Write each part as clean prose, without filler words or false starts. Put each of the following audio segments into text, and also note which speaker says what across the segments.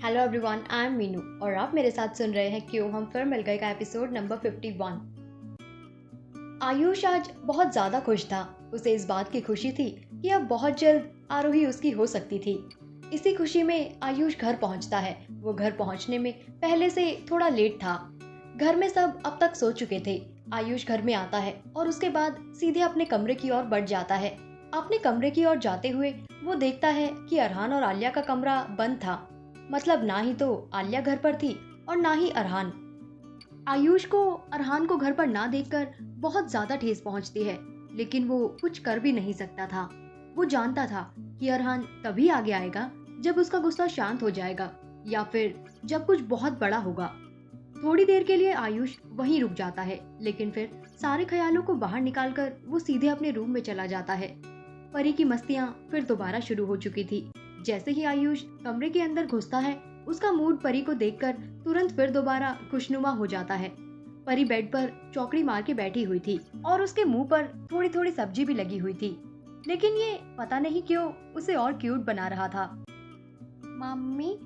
Speaker 1: Hello everyone, I am Meenu और आप मेरे साथ सुन रहे हैं क्यों हम फिर मिल गए का एपिसोड नंबर 51। आयुष आज बहुत ज़्यादा खुश था। उसे इस बात की खुशी थी कि अब बहुत जल्द आरोही उसकी हो सकती थी। इसी खुशी में आयुष घर पहुंचता है। वो घर पहुंचने में पहले से थोड़ा लेट था। घर में सब अब तक सो चुके थे। आयुष घर में आता है और उसके बाद सीधे अपने कमरे की ओर बढ़ जाता है। अपने कमरे की ओर जाते हुए वो देखता है कि अरहान और आलिया का कमरा बंद था। मतलब ना ही तो आलिया घर पर थी और ना ही अरहान। आयुष को अरहान को घर पर ना देखकर बहुत ज्यादा ठेस पहुंचती है, लेकिन वो कुछ कर भी नहीं सकता था। वो जानता था कि अरहान तभी आगे आएगा जब उसका गुस्सा शांत हो जाएगा या फिर जब कुछ बहुत बड़ा होगा। थोड़ी देर के लिए आयुष वहीं रुक जाता है, लेकिन फिर सारे ख्यालों को बाहर निकालकर वो सीधे अपने रूम में चला जाता है। परी की मस्तियां फिर दोबारा शुरू हो चुकी थी। जैसे ही आयुष कमरे के अंदर घुसता है, उसका मूड परी को देखकर तुरंत फिर दोबारा खुशनुमा हो जाता है। परी बेड पर चौकड़ी मार के बैठी हुई थी और उसके मुंह पर थोड़ी थोड़ी सब्जी भी लगी हुई थी, लेकिन ये पता नहीं क्यों उसे और क्यूट बना रहा था। मम्मी,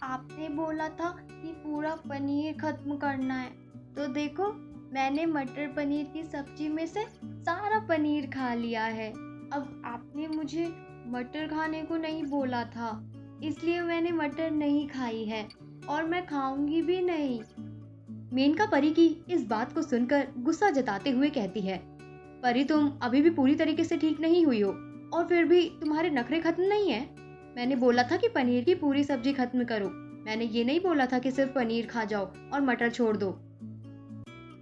Speaker 1: आपने बोला था कि पूरा पनीर खत्म करना है, तो देखो मैंने मटर पनीर की सब्जी में से सारा पनीर खा लिया है। अब आपने मुझे मटर खाने को नहीं बोला था, इसलिए मैंने मटर नहीं खाई है और मैं खाऊंगी भी नहीं। मेनका परी की इस बात को सुनकर गुस्सा जताते हुए कहती है, परी तुम अभी भी पूरी तरीके से ठीक नहीं हुई हो और फिर भी तुम्हारे नखरे खत्म नहीं है। मैंने बोला था कि पनीर की पूरी सब्जी खत्म करो। मैंने ये नहीं बोला था कि सिर्फ पनीर खा जाओ और मटर छोड़ दो।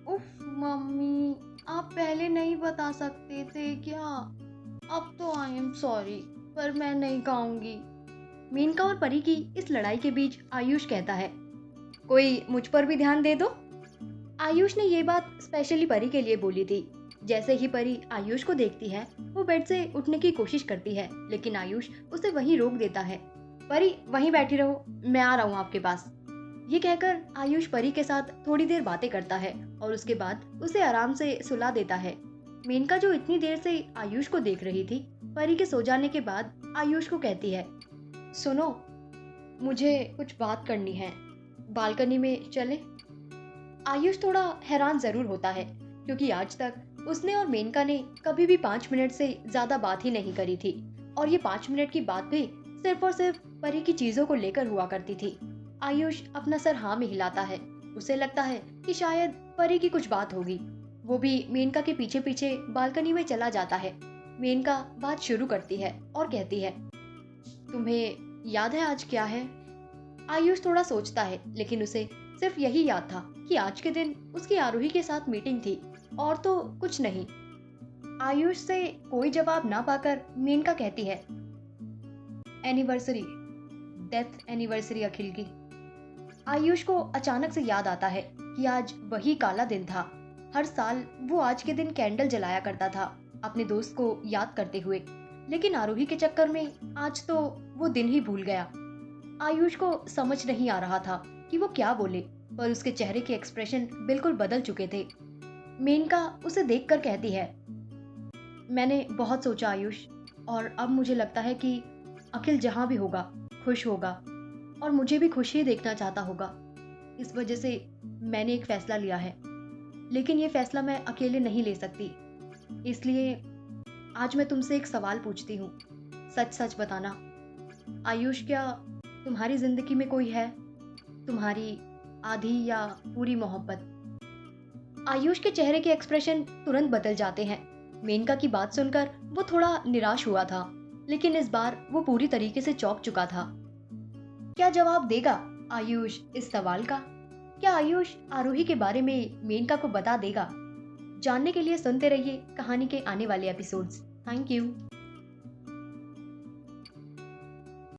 Speaker 1: उफ मम्मी, आप पहले नहीं बता सकते थे क्या? अब तो आई एम सॉरी, पर मैं नहीं खाऊंगी। मेनका और परी की इस लड़ाई के बीच आयुष कहता है, कोई मुझ पर भी ध्यान दे दो। आयुष ने ये बात स्पेशली परी के लिए बोली थी। जैसे ही परी आयुष को देखती है, वो बेड से उठने की कोशिश करती है, लेकिन आयुष उसे वहीं रोक देता है। परी वहीं बैठी रहो, मैं आ रहा हूँ आपके पास। ये कहकर आयुष परी के साथ थोड़ी देर बातें करता है और उसके बाद उसे आराम से सुला देता है। मेनका जो इतनी देर से आयुष को देख रही थी, परी के सो जाने के बाद आयुष को कहती है, सुनो, मुझे कुछ बात करनी है, बालकनी में चले? आयुष थोड़ा हैरान जरूर होता है, क्योंकि आज तक उसने और मेनका ने कभी भी 5 मिनट से ज्यादा बात ही नहीं करी थी और ये 5 मिनट की बात भी सिर्फ और सिर्फ परी की चीजों को लेकर हुआ करती थी। आयुष अपना सर हाँ में हिलाता है। उसे लगता है कि शायद परी की कुछ बात होगी। वो भी मेनका के पीछे पीछे बालकनी में चला जाता है। मेनका बात शुरू करती है और कहती है, तुम्हें याद है आज क्या है? आयुष थोड़ा सोचता है, लेकिन उसे सिर्फ यही याद था कि आज के दिन उसकी आरोही के साथ मीटिंग थी और तो कुछ नहीं। आयुष से कोई जवाब ना पाकर मेनका कहती है, एनिवर्सरी, डेथ एनिवर्सरी अखिल की। आयुष को अचानक से याद आता है कि आज वही काला दिन था। हर साल वो आज के दिन कैंडल जलाया करता था अपने दोस्त को याद करते हुए, लेकिन आरोही के चक्कर में आज तो वो दिन ही भूल गया। आयुष को समझ नहीं आ रहा था कि वो क्या बोले, पर उसके चेहरे के एक्सप्रेशन बिल्कुल बदल चुके थे। मेनका उसे देखकर कहती है, मैंने बहुत सोचा आयुष, और अब मुझे लगता है कि अखिल जहां भी होगा खुश होगा और मुझे भी खुश ही देखना चाहता होगा। इस वजह से मैंने एक फैसला लिया है, लेकिन ये फैसला मैं अकेले नहीं ले सकती। इसलिए आज मैं तुमसे एक सवाल पूछती हूँ, सच सच बताना। आयुष, क्या तुम्हारी जिंदगी में कोई है, तुम्हारी आधी या पूरी मोहब्बत? आयुष के चेहरे के एक्सप्रेशन तुरंत बदल जाते हैं। मेनका की बात सुनकर वो थोड़ा निराश हुआ था, लेकिन इस बार वो पूरी तरीके से चौंक चुका था। क्या जवाब देगा आयुष इस सवाल का? क्या आयुष आरोही के बारे में मेनका को बता देगा? जानने के लिए सुनते रहिए कहानी के आने वाले एपिसोड्स। Thank you.